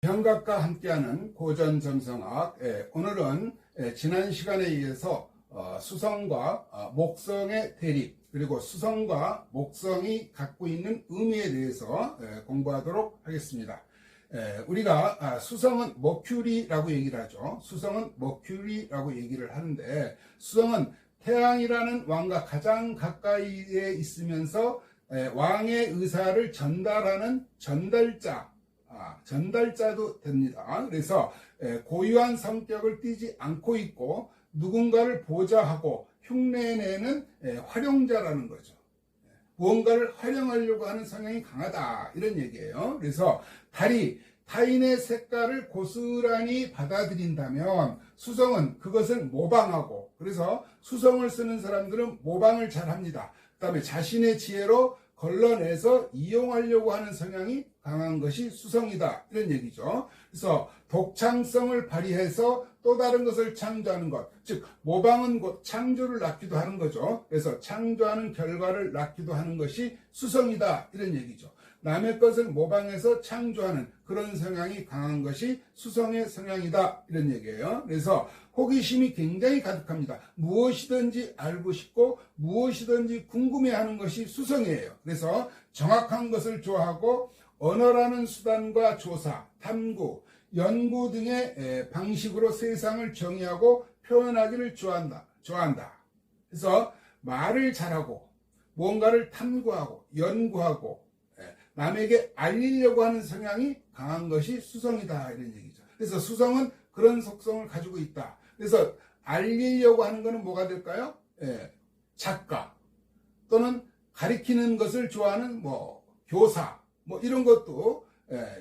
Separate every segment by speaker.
Speaker 1: 현각과 함께하는 고전점성학. 오늘은 지난 시간에 이어서 수성과 목성의 대립, 그리고 수성과 목성이 갖고 있는 의미에 대해서 공부하도록 하겠습니다. 우리가 수성은 머큐리라고 얘기를 하죠. 수성은 머큐리라고 얘기를 하는데, 수성은 태양이라는 왕과 가장 가까이에 있으면서 왕의 의사를 전달하는 전달자도 됩니다. 그래서 고유한 성격을 띠지 않고 있고 누군가를 보좌하고 흉내내는 활용자라는 거죠. 무언가를 활용하려고 하는 성향이 강하다, 이런 얘기예요. 그래서 달이 타인의 색깔을 고스란히 받아들인다면 수성은 그것을 모방하고, 그래서 수성을 쓰는 사람들은 모방을 잘합니다. 그 다음에 자신의 지혜로 걸러내서 이용하려고 하는 성향이 강한 것이 수성이다, 이런 얘기죠. 그래서 독창성을 발휘해서 또 다른 것을 창조하는 것, 즉 모방은 곧 창조를 낳기도 하는 거죠. 그래서 창조하는 결과를 낳기도 하는 것이 수성이다, 이런 얘기죠. 남의 것을 모방해서 창조하는 그런 성향이 강한 것이 수성의 성향이다, 이런 얘기예요. 그래서 호기심이 굉장히 가득합니다. 무엇이든지 알고 싶고 무엇이든지 궁금해하는 것이 수성이에요. 그래서 정확한 것을 좋아하고 언어라는 수단과 조사, 탐구, 연구 등의 방식으로 세상을 정의하고 표현하기를 좋아한다. 그래서 말을 잘하고 무언가를 탐구하고 연구하고 남에게 알리려고 하는 성향이 강한 것이 수성이다, 이런 얘기죠. 그래서 수성은 그런 속성을 가지고 있다. 그래서 알리려고 하는 것은 뭐가 될까요? 작가 또는 가리키는 것을 좋아하는 교사 이런 것도,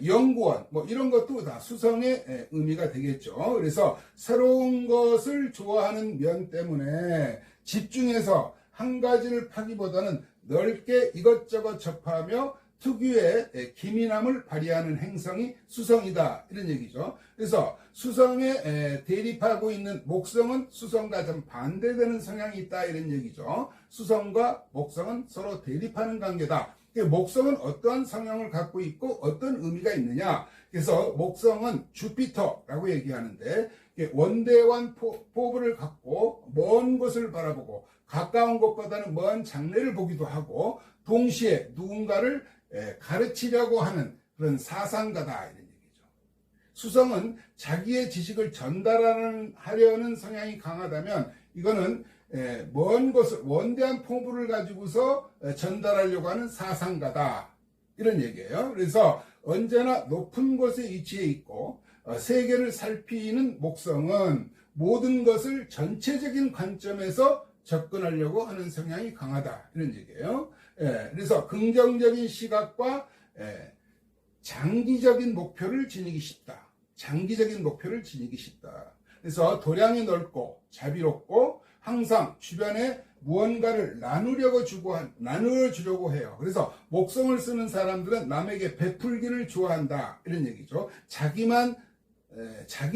Speaker 1: 연구원 이런 것도 다 수성의 의미가 되겠죠. 그래서 새로운 것을 좋아하는 면 때문에 집중해서 한 가지를 파기보다는 넓게 이것저것 접하며 특유의 기민함을 발휘하는 행성이 수성이다, 이런 얘기죠. 그래서 수성에 대립하고 있는 목성은 수성과 좀 반대되는 성향이 있다, 이런 얘기죠. 수성과 목성은 서로 대립하는 관계다. 목성은 어떠한 성향을 갖고 있고 어떤 의미가 있느냐. 그래서 목성은 주피터라고 얘기하는데, 원대한 포부를 갖고 먼 곳을 바라보고 가까운 곳보다는 먼 장래를 보기도 하고 동시에 누군가를 가르치려고 하는 그런 사상가다, 이런 얘기죠. 수성은 자기의 지식을 전달하려는 성향이 강하다면 이거는 먼 것을, 원대한 포부를 가지고서 전달하려고 하는 사상가다, 이런 얘기예요. 그래서 언제나 높은 곳에 위치해 있고 세계를 살피는 목성은 모든 것을 전체적인 관점에서 접근하려고 하는 성향이 강하다, 이런 얘기예요. 그래서 긍정적인 시각과 장기적인 목표를 지니기 쉽다. 그래서 도량이 넓고 자비롭고 항상 주변에 무언가를 나누어주려고 해요. 그래서 목성을 쓰는 사람들은 남에게 베풀기를 좋아한다, 이런 얘기죠. 자기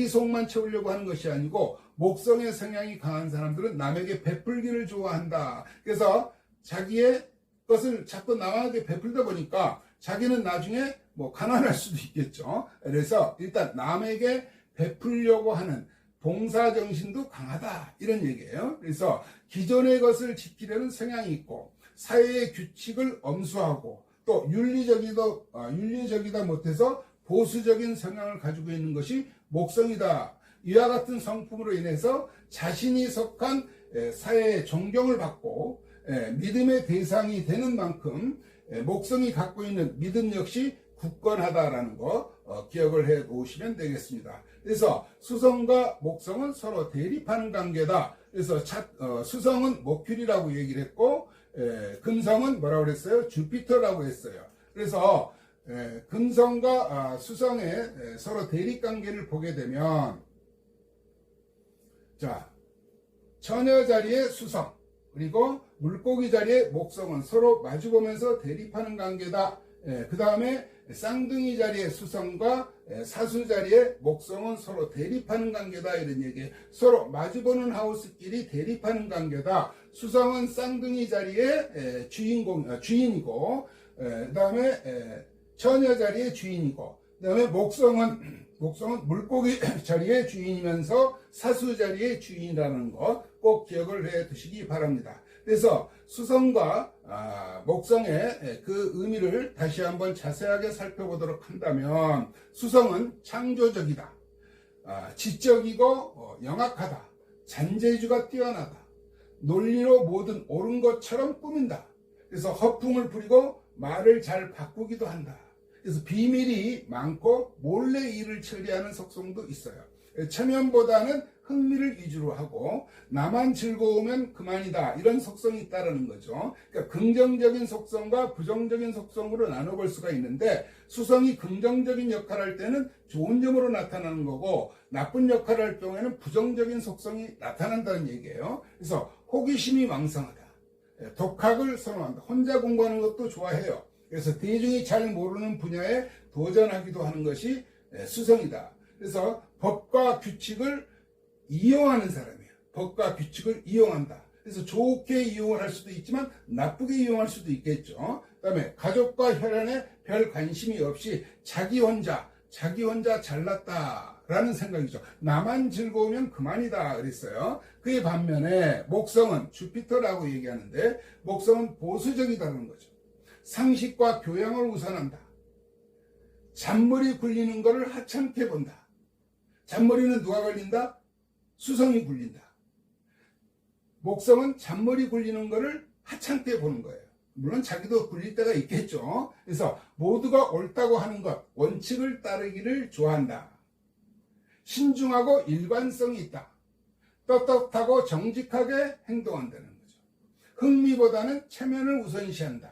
Speaker 1: 속만 채우려고 하는 것이 아니고 목성의 성향이 강한 사람들은 남에게 베풀기를 좋아한다. 그래서 자기의 것을 자꾸 남에게 베풀다 보니까 자기는 나중에 가난할 수도 있겠죠. 그래서 일단 남에게 베풀려고 하는 봉사정신도 강하다, 이런 얘기예요. 그래서 기존의 것을 지키려는 성향이 있고 사회의 규칙을 엄수하고 또 윤리적이다 못해서 보수적인 성향을 가지고 있는 것이 목성이다. 이와 같은 성품으로 인해서 자신이 속한 사회의 존경을 받고 믿음의 대상이 되는 만큼 목성이 갖고 있는 믿음 역시 굳건하다라는 거 기억을 해 놓으시면 되겠습니다. 그래서 수성과 목성은 서로 대립하는 관계다. 그래서 수성은 머큐리라고 얘기를 했고 금성은 뭐라고 그랬어요? 주피터라고 했어요. 그래서 금성과 수성의 서로 대립 관계를 보게 되면, 처녀 자리의 수성 그리고 물고기 자리의 목성은 서로 마주보면서 대립하는 관계다. 그 다음에 쌍둥이 자리의 수성과 사수 자리의 목성은 서로 대립하는 관계다, 이런 얘기예요. 서로 마주보는 하우스끼리 대립하는 관계다. 수성은 쌍둥이 자리의 주인이고 그 다음에 처녀 자리의 주인이고, 그 그다음에 목성은 물고기 자리의 주인이면서 사수 자리의 주인이라는 거 꼭 기억을 해 두시기 바랍니다. 그래서 수성과 목성의 그 의미를 다시 한번 자세하게 살펴보도록 한다면, 수성은 창조적이다, 지적이고 영악하다, 잔재주가 뛰어나다, 논리로 모든 옳은 것처럼 꾸민다. 그래서 허풍을 부리고 말을 잘 바꾸기도 한다. 그래서 비밀이 많고 몰래 일을 처리하는 속성도 있어요. 체면보다는 흥미를 위주로 하고 나만 즐거우면 그만이다, 이런 속성이 있다는 거죠. 그러니까 긍정적인 속성과 부정적인 속성으로 나눠볼 수가 있는데, 수성이 긍정적인 역할을 할 때는 좋은 점으로 나타나는 거고, 나쁜 역할을 할 경우에는 부정적인 속성이 나타난다는 얘기예요. 그래서 호기심이 왕성하다, 독학을 선호한다, 혼자 공부하는 것도 좋아해요. 그래서 대중이 잘 모르는 분야에 도전하기도 하는 것이 수성이다. 그래서 법과 규칙을 이용하는 사람이에요. 법과 규칙을 이용한다. 그래서 좋게 이용을 할 수도 있지만 나쁘게 이용할 수도 있겠죠. 그 다음에 가족과 혈연에 별 관심이 없이 자기 혼자 잘났다 라는 생각이죠. 나만 즐거우면 그만이다 그랬어요. 그에 반면에 목성은 주피터라고 얘기하는데, 목성은 보수적이다는 거죠. 상식과 교양을 우선한다. 잔머리 굴리는 것을 하찮게 본다. 잔머리는 누가 걸린다? 수성이 굴린다. 목성은 잔머리 굴리는 것을 하찮게 보는 거예요. 물론 자기도 굴릴 때가 있겠죠. 그래서 모두가 옳다고 하는 것, 원칙을 따르기를 좋아한다. 신중하고 일관성이 있다. 떳떳하고 정직하게 행동한다는 거죠. 흥미보다는 체면을 우선시한다.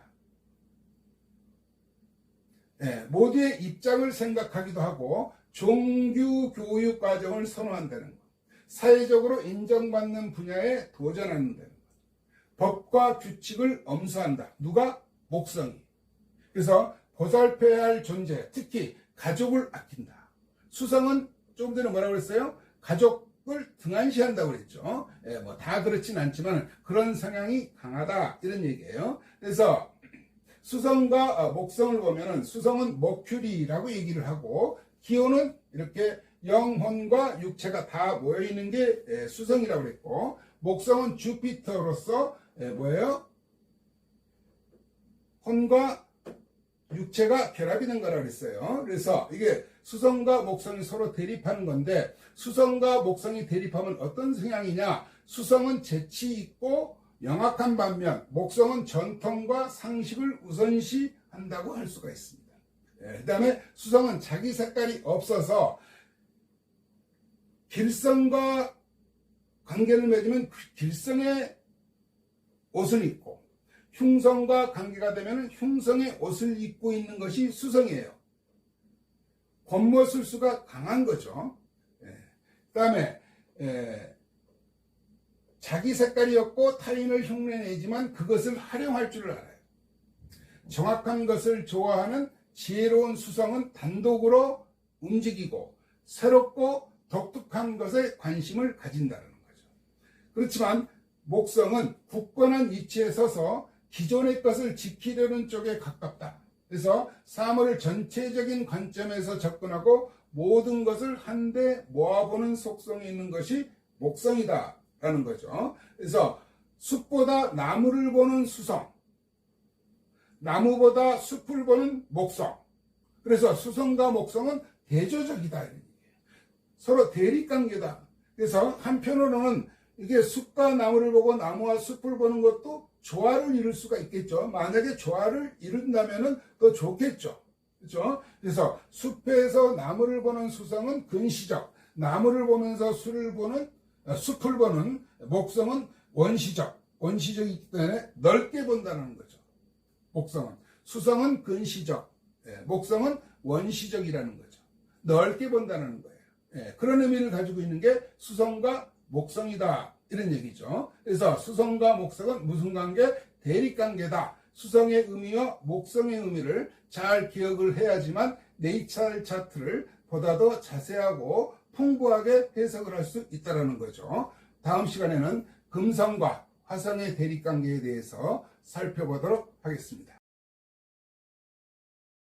Speaker 1: 모두의 입장을 생각하기도 하고 종교 교육 과정을 선호한다는 것. 사회적으로 인정받는 분야에 도전한다는 것. 법과 규칙을 엄수한다. 누가? 목성이. 그래서 보살펴야 할 존재, 특히 가족을 아낀다. 수성은 조금 전에 뭐라고 그랬어요? 가족을 등한시한다고 그랬죠. 뭐 다 그렇진 않지만 그런 성향이 강하다, 이런 얘기예요. 그래서 수성과 목성을 보면은, 수성은 머큐리라고 얘기를 하고, 기호는 이렇게 영혼과 육체가 다 모여있는 게 수성이라고 그랬고, 목성은 주피터로서 뭐예요? 혼과 육체가 결합이 된 거라고 그랬어요. 그래서 이게 수성과 목성이 서로 대립하는 건데, 수성과 목성이 대립하면 어떤 성향이냐? 수성은 재치 있고 영악한 반면 목성은 전통과 상식을 우선시한다고 할 수가 있습니다. 그 다음에 수성은 자기 색깔이 없어서 길성과 관계를 맺으면 길성의 옷을 입고, 흉성과 관계가 되면 흉성의 옷을 입고 있는 것이 수성이에요. 권모술수가 강한 거죠. 그 다음에 자기 색깔이 없고 타인을 흉내내지만 그것을 활용할 줄 알아요. 정확한 것을 좋아하는 지혜로운 수성은 단독으로 움직이고 새롭고 독특한 것에 관심을 가진다는 거죠. 그렇지만 목성은 굳건한 위치에 서서 기존의 것을 지키려는 쪽에 가깝다. 그래서 사물을 전체적인 관점에서 접근하고 모든 것을 한데 모아보는 속성이 있는 것이 목성이다 라는 거죠. 그래서 숲보다 나무를 보는 수성, 나무보다 숲을 보는 목성. 그래서 수성과 목성은 대조적이다, 서로 대립관계다. 그래서 한편으로는 이게 숲과 나무를 보고 나무와 숲을 보는 것도 조화를 이룰 수가 있겠죠. 만약에 조화를 이룬다면 더 좋겠죠. 그렇죠? 그래서 숲에서 나무를 보는 수성은 근시적, 나무를 보면서 숲을 보는 목성은 원시적이기 때문에 넓게 본다는 거죠. 목성은. 수성은 근시적, 목성은 원시적이라는 거죠. 넓게 본다는 거예요. 그런 의미를 가지고 있는 게 수성과 목성이다, 이런 얘기죠. 그래서 수성과 목성은 무슨 관계? 대립관계다. 수성의 의미와 목성의 의미를 잘 기억을 해야지만 네이처 차트를 보다 더 자세하고 풍부하게 해석을 할 수 있다는 거죠. 다음 시간에는 금성과 화성의 대립관계에 대해서 살펴보도록 하겠습니다.